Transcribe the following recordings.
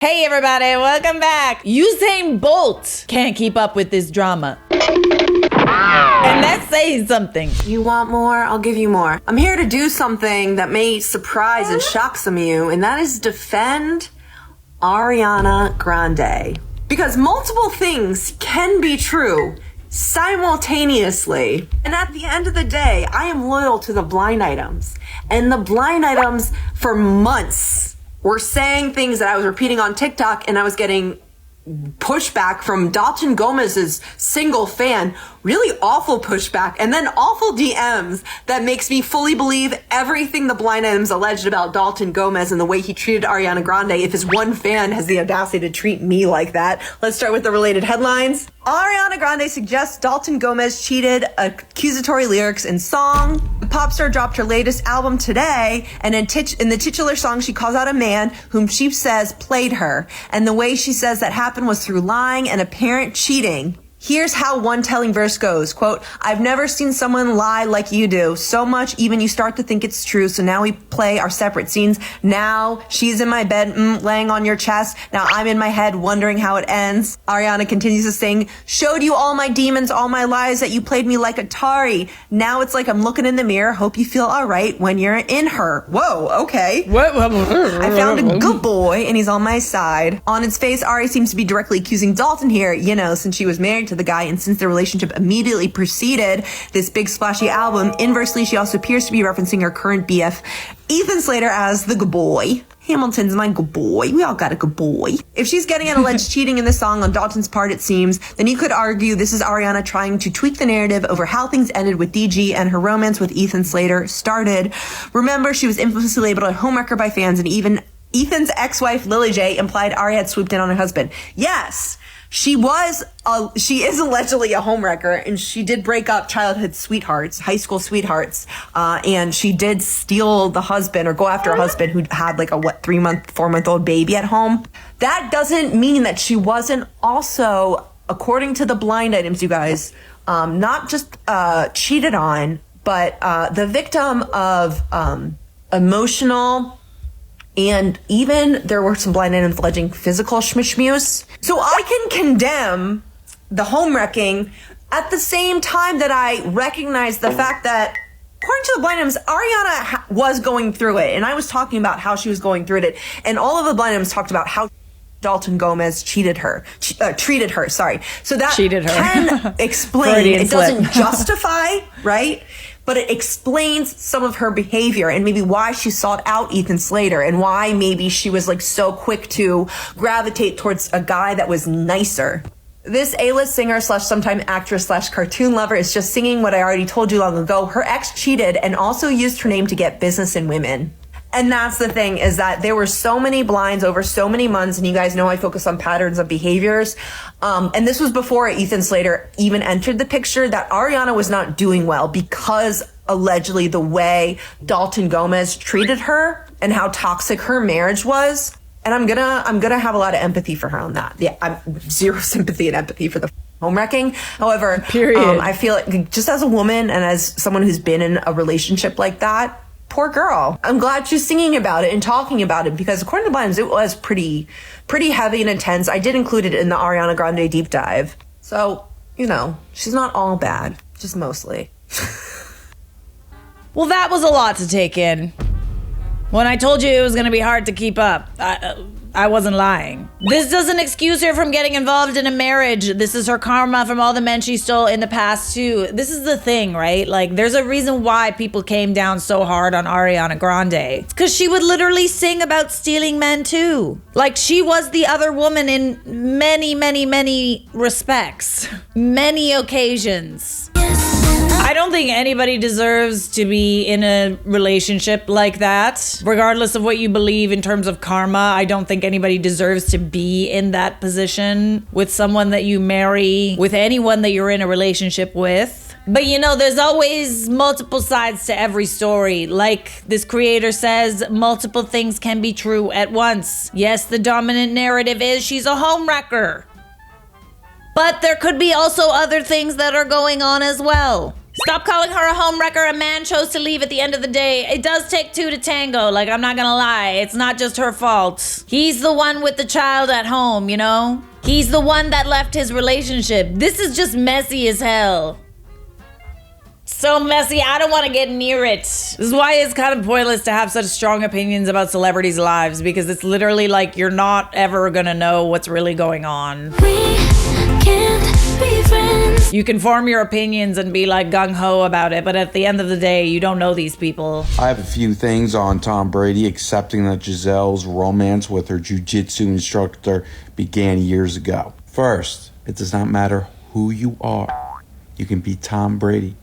Hey everybody, welcome back. Usain Bolt can't keep up with this drama. And that's saying something. You want more? I'll give you more. I'm here to do something that may surprise and shock some of you, and that is defend Ariana Grande. Because multiple things can be true simultaneously. And at the end of the day, I am loyal to the blind items. And the blind items for months were saying things that I was repeating on TikTok, and I was getting pushback from Dalton Gomez's single fan, really awful pushback, and then awful DMs that makes me fully believe everything the blind items alleged about Dalton Gomez and the way he treated Ariana Grande if his one fan has the audacity to treat me like that. Let's start with the related headlines. Ariana Grande suggests Dalton Gomez cheated, accusatory lyrics in song. The pop star dropped her latest album today, and in the titular song, she calls out a man whom she says played her. And the way she says that happened was through lying and apparent cheating. Here's how one telling verse goes, quote, "I've never seen someone lie like you do. So much, even you start to think it's true. So now we play our separate scenes. Now she's in my bed, laying on your chest. Now I'm in my head wondering how it ends." Ariana continues to sing, "Showed you all my demons, all my lies that you played me like Atari. Now it's like I'm looking in the mirror. Hope you feel all right when you're in her." Whoa, okay. I found a good boy and he's on my side. On its face, Ari seems to be directly accusing Dalton here, since she was married to the guy and since the relationship immediately preceded this big splashy album. Inversely, she also appears to be referencing her current BF, Ethan Slater, as the good boy. Hamilton's my good boy. We all got a good boy. If she's getting an alleged cheating in the song on Dalton's part, it seems, then you could argue this is Ariana trying to tweak the narrative over how things ended with DG and her romance with Ethan Slater started. Remember, she was infamously labeled a homewrecker by fans, and even Ethan's ex-wife, Lily J, implied Ari had swooped in on her husband. Yes, she is allegedly a homewrecker, and she did break up childhood sweethearts, high school sweethearts, and she did steal the husband or go after a husband who had like a 4-month-old baby at home. That doesn't mean that she wasn't also, according to the blind items, you guys, not just cheated on, but the victim of emotional, and even there were some blind items alleging physical schmishmuse. So I can condemn the homewrecking at the same time that I recognize the fact that, according to the blind items, Ariana was going through it. And I was talking about how she was going through it. And all of the blind items talked about how Dalton Gomez treated her. So that can explain. It doesn't justify, right? But it explains some of her behavior and maybe why she sought out Ethan Slater and why maybe she was like so quick to gravitate towards a guy that was nicer. This A-list singer / sometime actress / cartoon lover is just singing what I already told you long ago. Her ex cheated and also used her name to get business in women. And that's the thing, is that there were so many blinds over so many months, and you guys know I focus on patterns of behaviors. And this was before Ethan Slater even entered the picture, that Ariana was not doing well because allegedly the way Dalton Gomez treated her and how toxic her marriage was. And I'm gonna have a lot of empathy for her on that. Yeah, I'm zero sympathy and empathy for the homewrecking. However, I feel like just as a woman and as someone who's been in a relationship like that, poor girl. I'm glad she's singing about it and talking about it, because according to Blinds, it was pretty heavy and intense. I did include it in the Ariana Grande deep dive. So, she's not all bad, just mostly. Well, that was a lot to take in. When I told you it was going to be hard to keep up, I wasn't lying. This doesn't excuse her from getting involved in a marriage. This is her karma from all the men she stole in the past too. This is the thing, right? Like, there's a reason why people came down so hard on Ariana Grande. It's because she would literally sing about stealing men too. Like, she was the other woman in many, many, many respects. Many occasions. I don't think anybody deserves to be in a relationship like that. Regardless of what you believe in terms of karma, I don't think anybody deserves to be in that position with someone that you marry, with anyone that you're in a relationship with. But there's always multiple sides to every story. Like this creator says, multiple things can be true at once. Yes, the dominant narrative is she's a homewrecker. But there could be also other things that are going on as well. Stop calling her a homewrecker. A man chose to leave at the end of the day. It does take two to tango. Like, I'm not gonna lie. It's not just her fault. He's the one with the child at home, you know? He's the one that left his relationship. This is just messy as hell. So messy, I don't want to get near it. This is why it's kind of pointless to have such strong opinions about celebrities' lives, because it's literally like you're not ever gonna know what's really going on. We can't be friends. You can form your opinions and be like gung-ho about it, but at the end of the day, you don't know these people. I have a few things on Tom Brady accepting that Gisele's romance with her jiu-jitsu instructor began years ago. First, it does not matter who you are. You can be Tom Brady.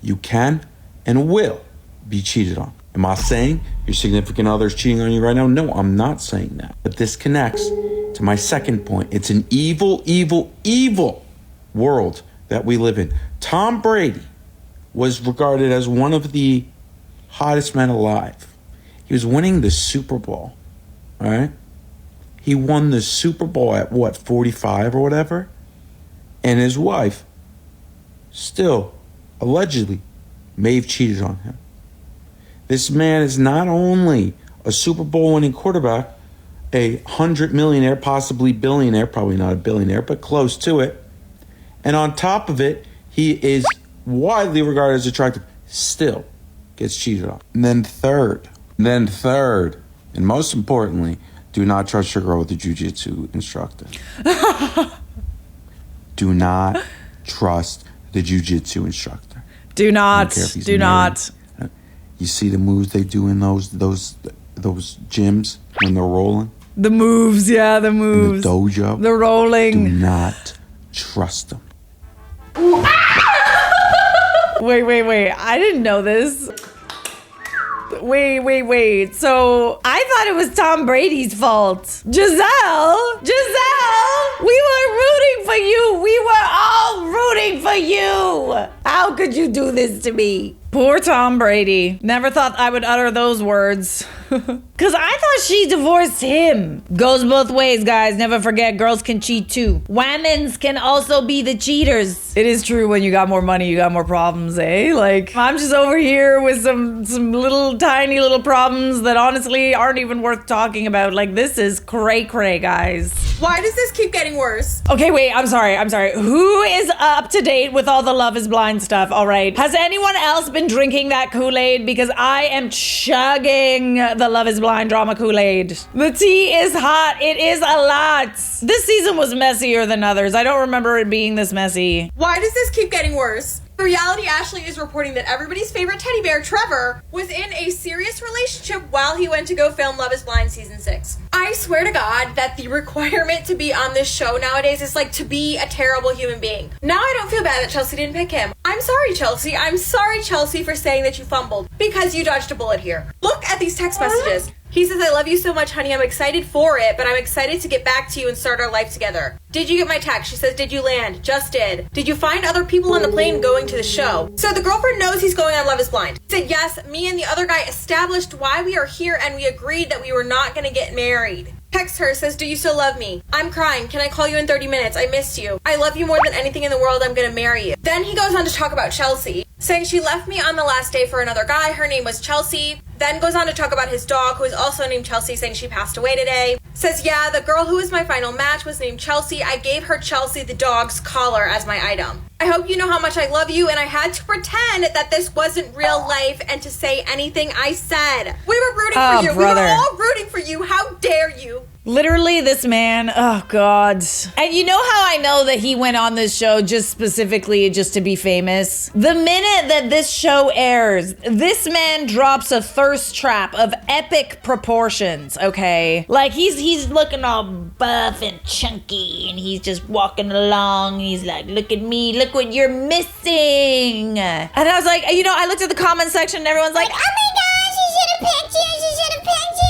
You can and will be cheated on. Am I saying your significant other is cheating on you right now? No, I'm not saying that. But this connects to my second point. It's an evil, evil, evil world that we live in. Tom Brady was regarded as one of the hottest men alive. He was winning the Super Bowl, all right? He won the Super Bowl at, 45 or whatever? And his wife still allegedly may have cheated on him. This man is not only a Super Bowl winning quarterback, a 100 millionaire, possibly billionaire, probably not a billionaire, but close to it. And on top of it, he is widely regarded as attractive, still gets cheated on. And then third, and most importantly, do not trust your girl with a jiu-jitsu instructor. Do not trust the jiu-jitsu instructor. Do not. Do not. You see the moves they do in those gyms when they're rolling? The moves, yeah, the moves. In the dojo. The rolling. Do not trust them. Wait. I didn't know this. Wait. So I thought it was Tom Brady's fault. Giselle, we were rooting for you. We were all rooting for you. How could you do this to me? Poor Tom Brady. Never thought I would utter those words. Cause I thought she divorced him. Goes both ways, guys. Never forget, girls can cheat too. Women's can also be the cheaters. It is true, when you got more money, you got more problems, eh? Like, I'm just over here with some little tiny little problems that honestly aren't even worth talking about. Like, this is cray, guys. Why does this keep getting worse? Okay, wait, I'm sorry. Who is up to date with all the Love is Blind stuff? All right. Has anyone else been drinking that Kool-Aid? Because I am chugging the Love is Blind drama Kool-Aid. The tea is hot. It is a lot. This season was messier than others. I don't remember it being this messy. Why does this keep getting worse? Reality Ashley is reporting that everybody's favorite teddy bear, Trevor, was in a serious relationship while he went to go film Love is Blind Season 6. I swear to God that the requirement to be on this show nowadays is like to be a terrible human being. Now I don't feel bad that Chelsea didn't pick him. I'm sorry, Chelsea. I'm sorry, Chelsea, for saying that you fumbled, because you dodged a bullet here. Look at these text messages. He says, I love you so much, honey. I'm excited for it, but I'm excited to get back to you and start our life together. Did you get my text? She says, did you land? Just did. Did you find other people on the plane going to the show? So the girlfriend knows he's going on Love is Blind. He said, yes, me and the other guy established why we are here, and we agreed that we were not going to get married. Texts her, says, do you still love me? I'm crying. Can I call you in 30 minutes? I missed you. I love you more than anything in the world. I'm gonna marry you. Then he goes on to talk about Chelsea, saying she left me on the last day for another guy. Her name was Chelsea. Then goes on to talk about his dog, who is also named Chelsea, saying she passed away today. Says, yeah, the girl who was my final match was named Chelsea. I gave her Chelsea, the dog's collar, as my item. I hope you know how much I love you, and I had to pretend that this wasn't real life and to say anything I said. We were rooting for you. Brother. We were all rooting for you. How dare you? Literally, this man, oh God. And you know how I know that he went on this show just specifically just to be famous? The minute that this show airs, this man drops a thirst trap of epic proportions, okay? Like, he's looking all buff and chunky, and he's just walking along, and he's like, look at me, look what you're missing. And I was like, you know, I looked at the comment section, and everyone's like, oh my gosh, she should have picked you, she should have picked you.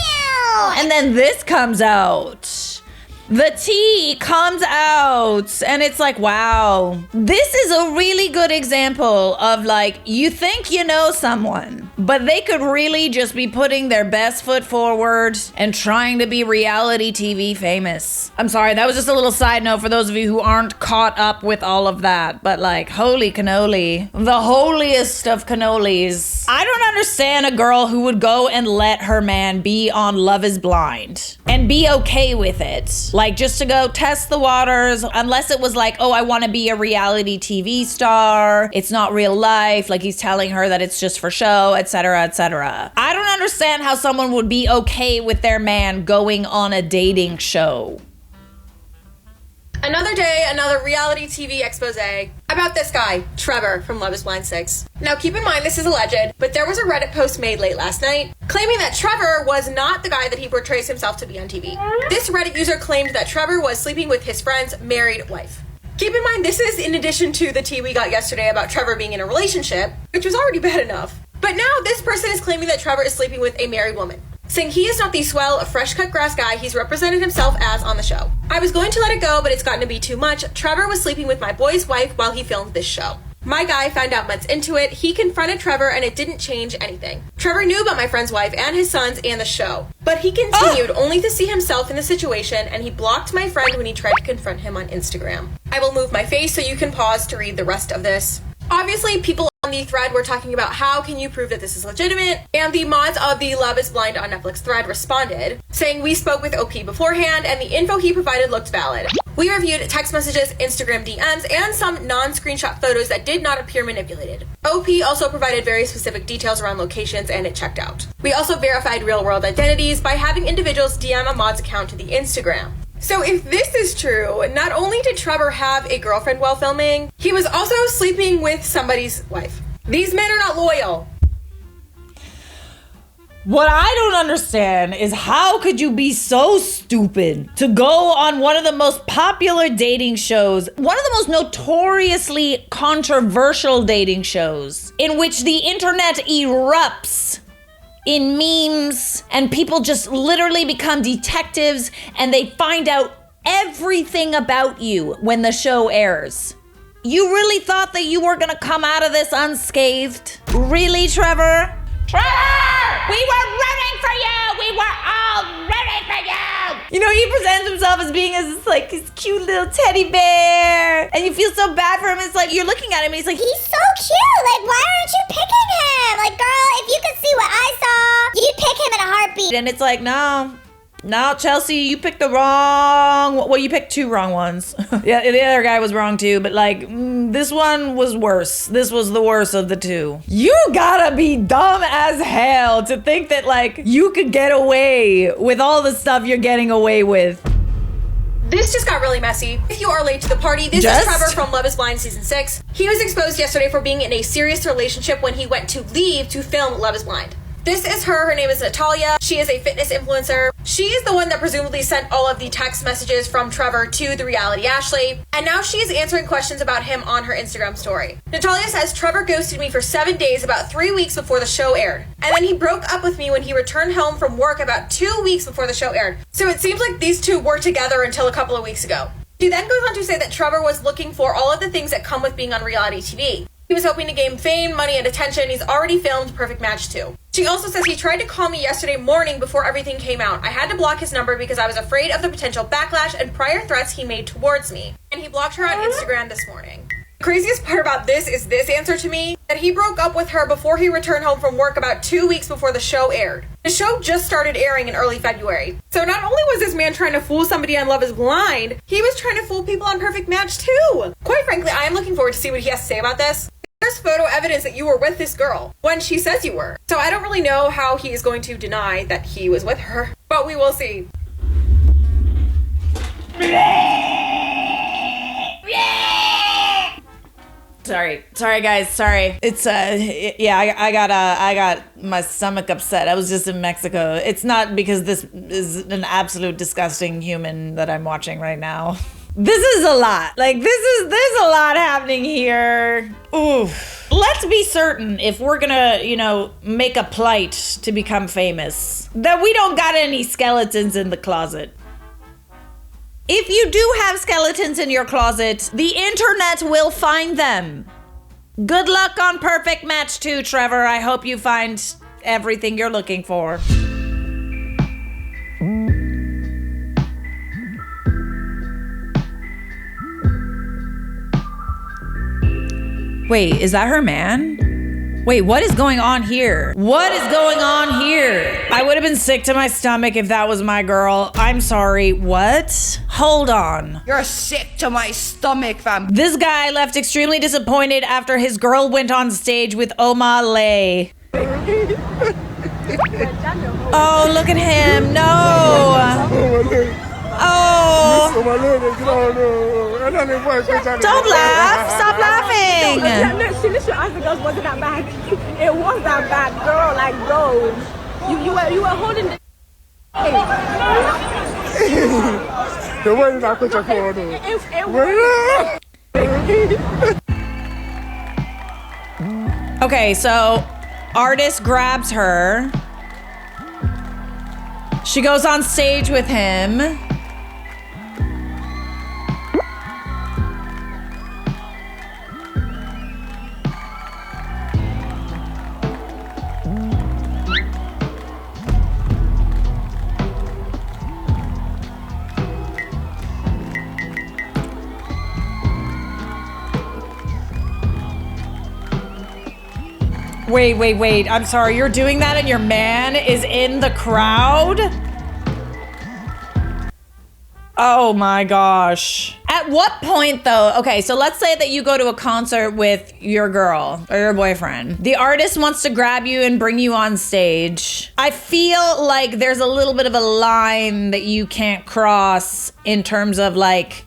And then this comes out. The tea comes out, and it's like, wow. This is a really good example of, like, you think you know someone. But they could really just be putting their best foot forward and trying to be reality TV famous. I'm sorry, that was just a little side note for those of you who aren't caught up with all of that. But like, holy cannoli. The holiest of cannolis. I don't understand a girl who would go and let her man be on Love is Blind and be okay with it. Like, just to go test the waters, unless it was like, oh, I want to be a reality TV star. It's not real life. Like, he's telling her that it's just for show, etc., etc. I don't understand how someone would be okay with their man going on a dating show. Another day, another reality TV expose about this guy, Trevor from Love is Blind 6. Now keep in mind this is alleged, but there was a Reddit post made late last night claiming that Trevor was not the guy that he portrays himself to be on TV. This Reddit user claimed that Trevor was sleeping with his friend's married wife. Keep in mind this is in addition to the tea we got yesterday about Trevor being in a relationship, which was already bad enough. But now this person is claiming that Trevor is sleeping with a married woman, saying he is not the swell, fresh-cut grass guy he's represented himself as on the show. I was going to let it go, but it's gotten to be too much. Trevor was sleeping with my boy's wife while he filmed this show. My guy found out months into it. He confronted Trevor and it didn't change anything. Trevor knew about my friend's wife and his sons and the show, but he continued only to see himself in the situation, and he blocked my friend when he tried to confront him on Instagram. I will move my face so you can pause to read the rest of this. Obviously, people on the thread were talking about how can you prove that this is legitimate, and the mods of the Love is Blind on Netflix thread responded, saying we spoke with OP beforehand and the info he provided looked valid. We reviewed text messages, Instagram DMs, and some non-screenshot photos that did not appear manipulated. OP also provided very specific details around locations and it checked out. We also verified real-world identities by having individuals DM a mod's account to the Instagram. So if this is true, not only did Trevor have a girlfriend while filming, he was also sleeping with somebody's wife. These men are not loyal. What I don't understand is how could you be so stupid to go on one of the most popular dating shows, one of the most notoriously controversial dating shows, in which the internet erupts in memes and people just literally become detectives and they find out everything about you when the show airs. You really thought that you were gonna come out of this unscathed? Really, Trevor? Trevor! We were rooting for you! We were all rooting for you! You know, he presents himself as being his cute little teddy bear. And you feel so bad for him. It's like, you're looking at him and he's like, He's so cute. Like, why aren't you picking him? Like, girl, if you could see what I saw, you'd pick him in a heartbeat. and it's like, no, Chelsea, you picked the wrong, well, you picked two wrong ones. Yeah, the other guy was wrong too, but like, this one was worse. This was the worst of the two. You gotta be dumb as hell to think that like, you could get away with all the stuff you're getting away with. This just got really messy. If you are late to the party, this is Trevor from Love is Blind Season 6. He was exposed yesterday for being in a serious relationship when he went to leave to film Love is Blind. This is her name is Natalia. She is a fitness influencer. She is the one that presumably sent all of the text messages from Trevor to the reality Ashley, and now she is answering questions about him on her Instagram story. Natalia says Trevor ghosted me for 7 days about 3 weeks before the show aired, and then he broke up with me when he returned home from work about 2 weeks before the show aired. So it seems like these two were together until a couple of weeks ago. She then goes on to say that Trevor was looking for all of the things that come with being on reality TV. He was hoping to gain fame, money, and attention. He's already filmed Perfect Match 2. She also says he tried to call me yesterday morning before everything came out. I had to block his number because I was afraid of the potential backlash and prior threats he made towards me. And he blocked her on Instagram this morning. The craziest part about this is this answer to me, that he broke up with her before he returned home from work about 2 weeks before the show aired. The show just started airing in early February. So not only was this man trying to fool somebody on Love is Blind, he was trying to fool people on Perfect Match too. Quite frankly, I am looking forward to see what he has to say about this. There's photo evidence that you were with this girl when she says you were. So I don't really know how he is going to deny that he was with her, but we will see. Sorry guys, sorry. It's I got my stomach upset. I was just in Mexico. It's not because this is an absolute disgusting human that I'm watching right now. This is a lot. Like, there's a lot happening here. Oof. Let's be certain if we're gonna, make a plight to become famous, that we don't got any skeletons in the closet. If you do have skeletons in your closet, the internet will find them. Good luck on Perfect Match 2, Trevor. I hope you find everything you're looking for. Wait, is that her man? Wait, what is going on here? What is going on here? I would have been sick to my stomach if that was my girl. I'm sorry, what? Hold on. You're sick to my stomach, fam. This guy left extremely disappointed after his girl went on stage with Omale. Oh, look at him, no. Oh. Don't laugh, stop laughing. She literally asked the girls, was it that bad? It was that bad, girl, like, bro. You were holding the Okay, so artist grabs her. She goes on stage with him. Wait. I'm sorry, you're doing that and your man is in the crowd? Oh my gosh. At what point though, okay, so let's say that you go to a concert with your girl or your boyfriend. The artist wants to grab you and bring you on stage. I feel like there's a little bit of a line that you can't cross in terms of like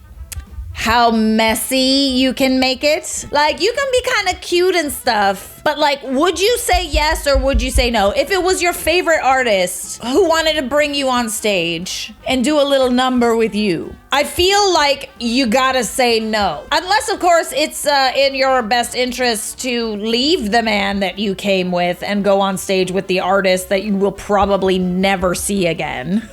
how messy you can make it. Like, you can be kind of cute and stuff, but like, would you say yes or would you say no? If it was your favorite artist who wanted to bring you on stage and do a little number with you, I feel like you gotta say no. Unless, of course, it's in your best interest to leave the man that you came with and go on stage with the artist that you will probably never see again.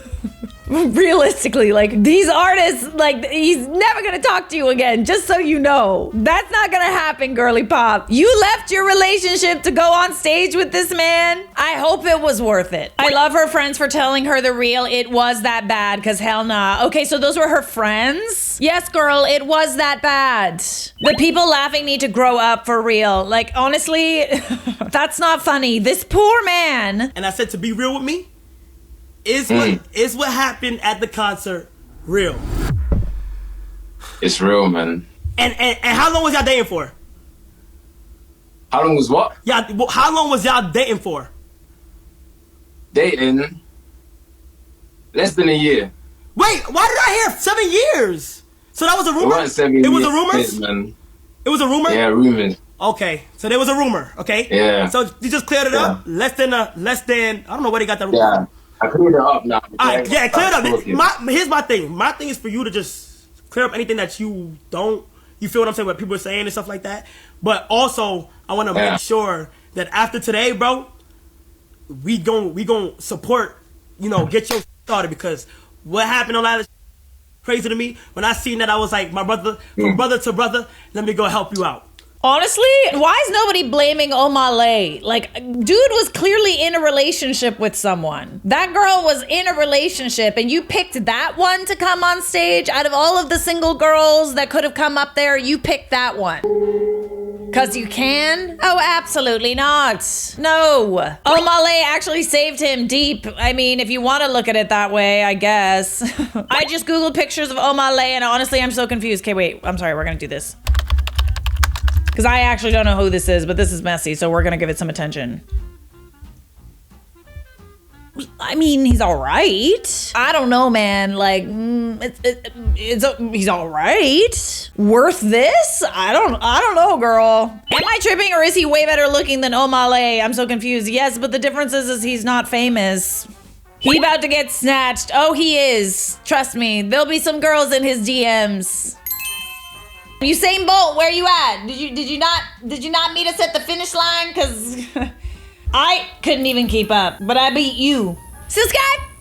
Realistically, like, these artists, like, he's never gonna talk to you again, just so you know. That's not gonna happen, girly pop. You left your relationship to go on stage with this man. I hope it was worth it. I love her friends for telling her the real it was that bad, because hell nah. Okay, so those were her friends? Yes, girl, it was that bad. The people laughing need to grow up for real. Like, honestly, that's not funny. This poor man. And I said, to be real with me, is what happened at the concert real? It's real, man. And how long was y'all dating for? How long was what? Yeah, how long was y'all dating for? Dating? Less than a year. Wait, why did I hear 7 years? So that was a rumor? It wasn't 7 years. It was a rumor? Man. It was a rumor? Yeah, rumors. Okay, so there was a rumor, okay? Yeah. So you just cleared it up? Less than, I don't know where they got that rumor. Yeah. I cleared it up now. Alright, yeah, clear it up. Here's my thing. My thing is for you to just clear up anything that you don't, you feel what I'm saying, what people are saying and stuff like that. But also, I want to make sure that after today, bro, we gon' support, get your started, because what happened on that is crazy to me. When I seen that, I was like, my brother, from brother to brother, let me go help you out. Honestly, why is nobody blaming Omale? Like, dude was clearly in a relationship with someone. That girl was in a relationship, and you picked that one to come on stage. Out of all of the single girls that could have come up there, you picked that one. Cause you can? Oh, absolutely not. No. Omale actually saved him deep. I mean, if you want to look at it that way, I guess. I just Googled pictures of Omale, and honestly, I'm so confused. Okay, wait, I'm sorry, we're gonna do this. Because I actually don't know who this is, but this is messy, so we're gonna give it some attention. I mean, he's all right. I don't know, man. Like, he's all right. Worth this? I don't know, girl. Am I tripping, or is he way better looking than Omale? I'm so confused. Yes, but the difference is he's not famous. He about to get snatched. Oh, he is. Trust me, there'll be some girls in his DMs. Usain Bolt, where you at? Did you not meet us at the finish line? Cause I couldn't even keep up, but I beat you. Subscribe.